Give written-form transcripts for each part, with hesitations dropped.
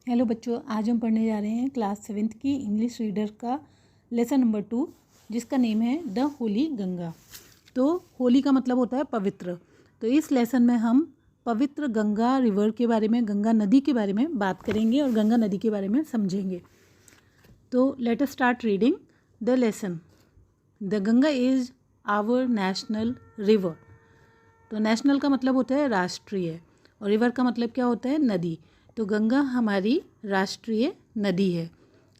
Hello बच्चों, आज हम पढ़ने जा रहे हैं क्लास 7th की इंग्लिश रीडर का लेसन नंबर 2, जिसका नेम है द होली गंगा। तो होली का मतलब होता है पवित्र। तो इस लेसन में हम पवित्र गंगा रिवर के बारे में, गंगा नदी के बारे में बात करेंगे और गंगा नदी के बारे में समझेंगे। तो let us start reading the lesson. The Ganga is our national river. तो नेशनल का मतलब होता है राष्ट्रीय और रिवर का मतलब क्या होता है? नदी। तो गंगा हमारी राष्ट्रीय नदी है।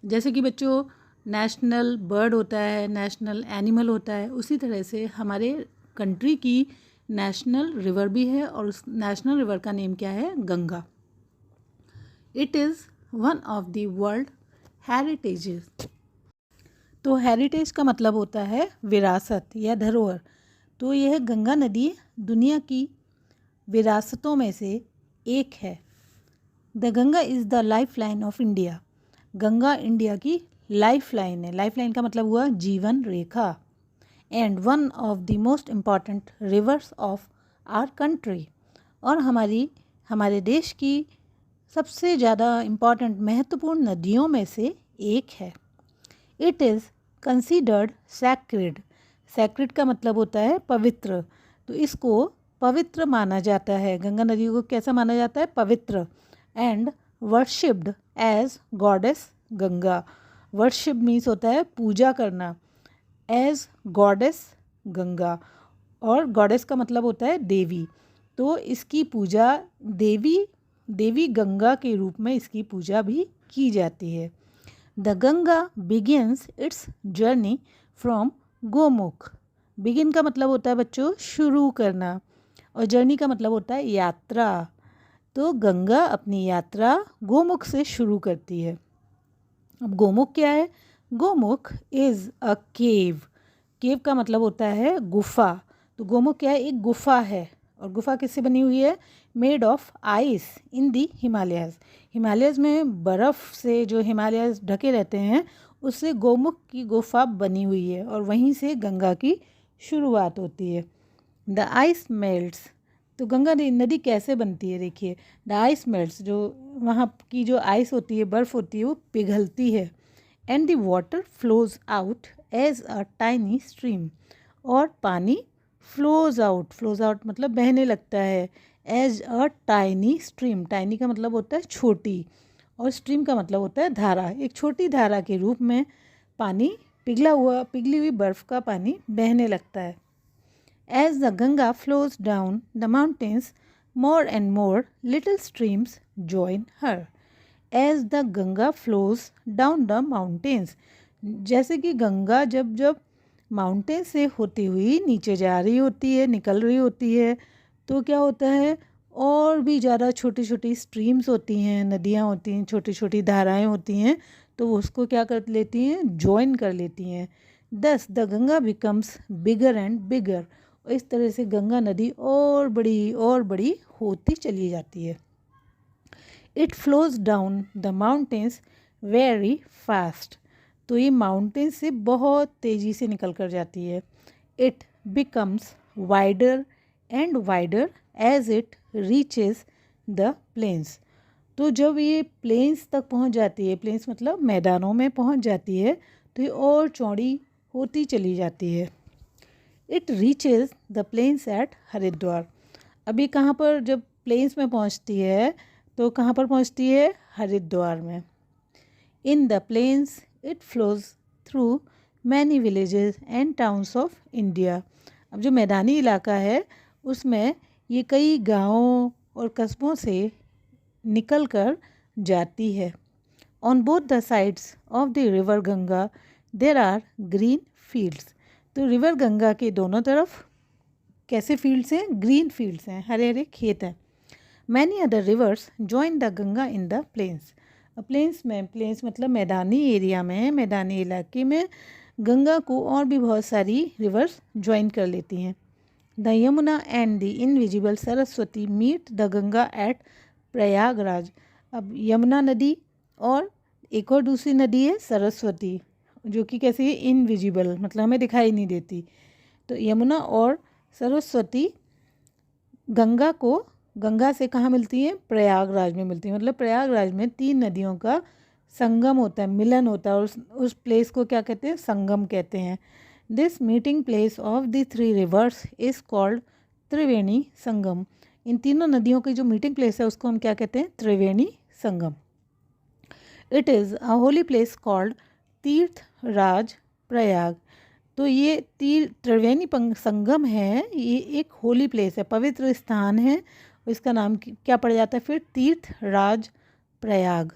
जैसे कि बच्चों नेशनल बर्ड होता है, नेशनल एनिमल होता है, उसी तरह से हमारे कंट्री की नेशनल रिवर भी है और उस नेशनल रिवर का नेम क्या है? Ganga. It is one of the world heritages. तो हेरिटेज का मतलब होता है विरासत या धरोहर। तो यह गंगा नदी दुनिया की विरासतों में से एक है। The Ganga is the life line of India. Ganga India की लाइफ लाइन है। लाइफ लाइन का मतलब हुआ जीवन रेखा। And one of the most important rivers of our country. और हमारे देश की सबसे ज़्यादा इम्पॉर्टेंट महत्वपूर्ण नदियों में से एक है। It is considered sacred. Sacred का मतलब होता है पवित्र। तो इसको पवित्र माना जाता है। गंगा नदी को कैसा माना जाता है? पवित्र। And worshipped as goddess Ganga. Worship means होता है पूजा करना, एज गॉडेस गंगा। और गॉडेस का मतलब होता है देवी। तो इसकी पूजा देवी गंगा के रूप में इसकी पूजा भी की जाती है। The Ganga begins it's journey from Gomukh. Begin का मतलब होता है बच्चों शुरू करना और जर्नी का मतलब होता है यात्रा। तो गंगा अपनी यात्रा गोमुख से शुरू करती है। अब गोमुख क्या है? गोमुख इज़ अ केव। केव का मतलब होता है गुफा। तो गोमुख क्या है? एक गुफा है। और गुफा किससे बनी हुई है? Made of ice in the Himalayas. Himalayas में बर्फ़ से जो हिमालयज़ ढके रहते हैं उससे गोमुख की गुफा बनी हुई है और वहीं से गंगा की शुरुआत होती है। The ice melts. तो गंगा नदी कैसे बनती है? देखिए, द आइस मेल्ट्स, जो वहाँ की जो आइस होती है, बर्फ़ होती है, वो पिघलती है। And the water flows out as a tiny stream. और पानी फ्लोज आउट मतलब बहने लगता है। As a tiny stream. Tiny का मतलब होता है छोटी और स्ट्रीम का मतलब होता है धारा। एक छोटी धारा के रूप में पानी पिघली हुई बर्फ़ का पानी बहने लगता है। As the Ganga flows down the mountains, more and more little streams join her. As the Ganga flows down the mountains, जैसे कि गंगा जब माउंटेन से होती हुई नीचे जा रही होती है, निकल रही होती है, तो क्या होता है? और भी ज़्यादा छोटी छोटी स्ट्रीम्स होती हैं, नदियाँ होती हैं, छोटी छोटी धाराएं होती हैं, तो वो उसको क्या कर लेती हैं? ज्वाइन कर लेती हैं। दस the Ganga becomes bigger and bigger. इस तरह से गंगा नदी और बड़ी होती चली जाती है। It flows down the mountains very fast. तो ये माउंटेन से बहुत तेज़ी से निकल कर जाती है। It becomes wider and wider as it reaches the plains. तो जब ये प्लेन्स तक पहुंच जाती है, प्लेन्स मतलब मैदानों में पहुंच जाती है, तो ये और चौड़ी होती चली जाती है। It reaches the plains at Haridwar. अभी कहाँ पर जब प्लेन्स में पहुँचती है तो कहाँ पर पहुँचती है? हरिद्वार में। In the plains it flows through many villages and towns of India. अब जो मैदानी इलाका है उसमें ये कई गाँवों और कस्बों से निकल कर जाती है। On both the sides of the river Ganga there are green fields. तो रिवर गंगा के दोनों तरफ कैसे फील्ड्स हैं? ग्रीन फील्ड्स हैं, हरे हरे खेत हैं। Many other rivers join the Ganga in the plains. Plains मतलब मैदानी एरिया में, मैदानी इलाके में गंगा को और भी बहुत सारी रिवर्स ज्वाइन कर लेती हैं। The Yamuna and the invisible Saraswati meet the Ganga at Prayagraj. अब यमुना नदी और एक और दूसरी नदी है सरस्वती, जो कि कैसी है? इनविजिबल, मतलब हमें दिखाई नहीं देती। तो यमुना और सरस्वती गंगा को गंगा से कहाँ मिलती हैं? प्रयागराज में मिलती हैं। मतलब प्रयागराज में 3 नदियों का संगम होता है, मिलन होता है, और उस प्लेस को क्या कहते हैं? संगम कहते हैं। This meeting place of the 3 rivers is called Triveni Sangam. इन तीनों नदियों की जो मीटिंग प्लेस है उसको हम क्या कहते हैं? Triveni Sangam. It is a holy place called Tirthraj Prayag. तो ये त्रिवेणी संगम है, ये एक होली प्लेस है, पवित्र स्थान है। इसका नाम क्या पड़ जाता है फिर? Tirthraj Prayag.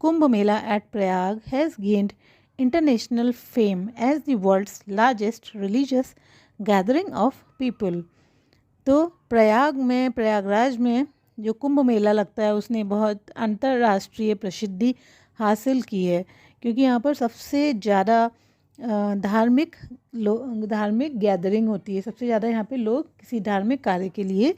Kumbh Mela at Prayag has gained international fame as the world's largest religious gathering of people. तो प्रयागराज में जो कुंभ मेला लगता है उसने बहुत अंतर्राष्ट्रीय प्रसिद्धि हासिल की है, क्योंकि यहाँ पर सबसे ज़्यादा धार्मिक गैदरिंग होती है। सबसे ज़्यादा यहाँ पे लोग किसी धार्मिक कार्य के लिए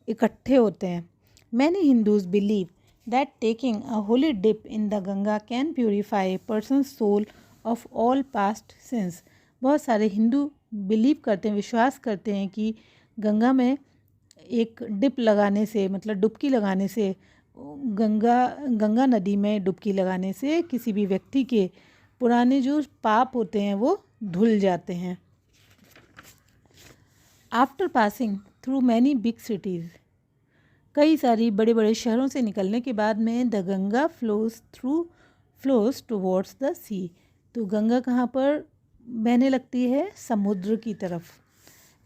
इकट्ठे होते हैं। Many Hindus believe that taking a holy dip in the Ganga can purify a person soul of all past sins. बहुत सारे हिंदू बिलीव करते हैं, विश्वास करते हैं कि गंगा में एक डिप लगाने से, मतलब डुबकी लगाने से, गंगा नदी में डुबकी लगाने से किसी भी व्यक्ति के पुराने जो पाप होते हैं वो धुल जाते हैं। After passing through many big cities, कई सारी बड़े बड़े शहरों से निकलने के बाद में the Ganga flows towards the sea. तो गंगा कहाँ पर बहने लगती है? समुद्र की तरफ।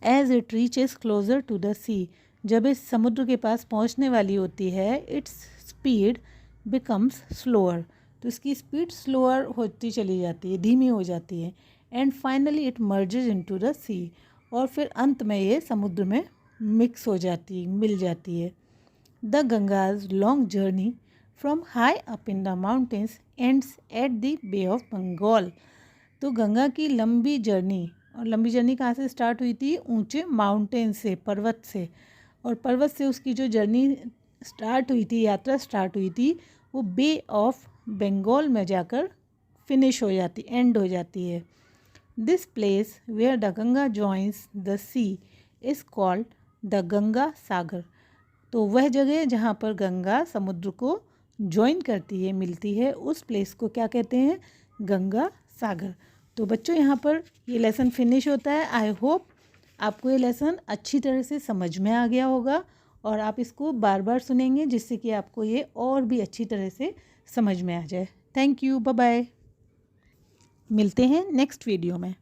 As it reaches closer to the sea, जब इस समुद्र के पास पहुँचने वाली होती है, इट्स स्पीड बिकम्स स्लोअर। तो इसकी स्पीड स्लोअर होती चली जाती है, धीमी हो जाती है। And finally it merges into the sea, और फिर अंत में ये समुद्र में मिक्स हो जाती है, मिल जाती है। The Ganga's long journey from high up in the mountains ends at the bay of Bengal. तो गंगा की लंबी जर्नी, और लंबी जर्नी कहाँ से स्टार्ट हुई थी? ऊंचे माउंटेन से, पर्वत से, और पर्वत से उसकी जो जर्नी स्टार्ट हुई थी, यात्रा स्टार्ट हुई थी, वो बे ऑफ बंगाल में जाकर फिनिश हो जाती, एंड हो जाती है। This place where the Ganga joins the sea is called the Ganga Sagar. तो वह जगह जहाँ पर गंगा समुद्र को ज्वाइन करती है, मिलती है, उस प्लेस को क्या कहते हैं? गंगा सागर। तो बच्चों यहाँ पर ये लेसन फिनिश होता है। आई होप आपको ये लेसन अच्छी तरह से समझ में आ गया होगा, और आप इसको बार बार सुनेंगे जिससे कि आपको ये और भी अच्छी तरह से समझ में आ जाए। Thank you, bye bye. मिलते हैं नेक्स्ट वीडियो में।